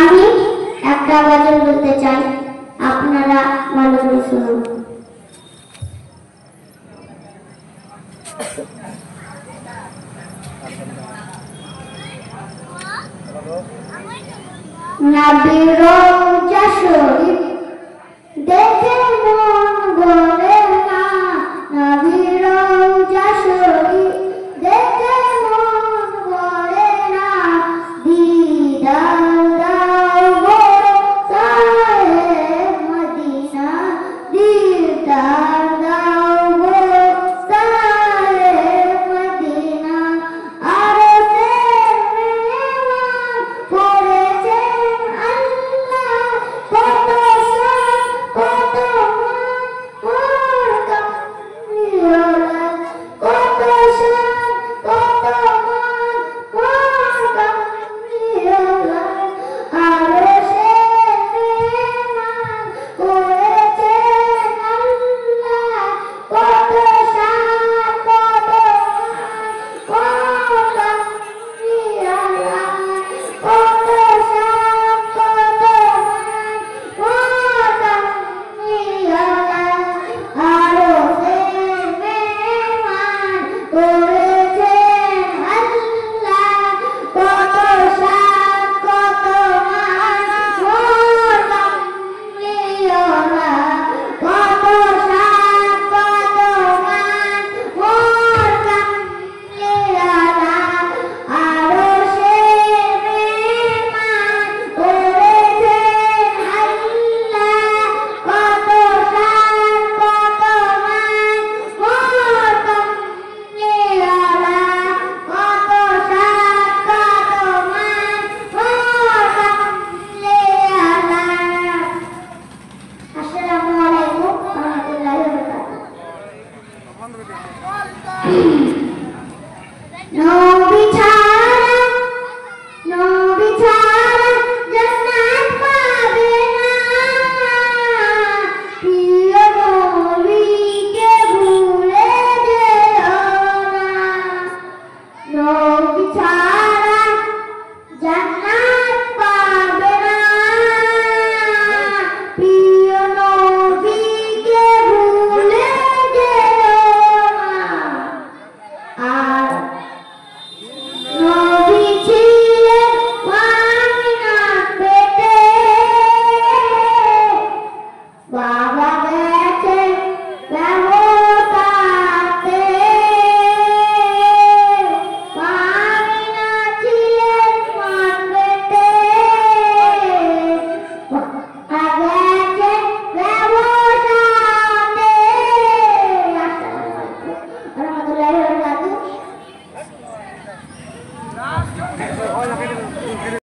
আমি একটা গজল বলতে চাই, আপনারা ভালো করে শুনুন। নাবির রওজা শরীফ দেখে মন ভরে না, নাবির রওজা শরীফ দেখে মন ভরে না, দিদার দাও গো সাহেব মদিনা, দিদার দাও গো সাহেব মদিনা। আরো সে মেহমান করেছেন আল্লাহ, কত শান কত মান মোর কামলিওয়ালা, কত শান কত মান মোর কামলিওয়ালা। আরো সে মেহমান করেছেন আল্লাহ, কত শান কত মান মোর কামলিওয়ালা, কত শান কত মান মোর কামলিওয়ালা। আরো সে মেহমান করে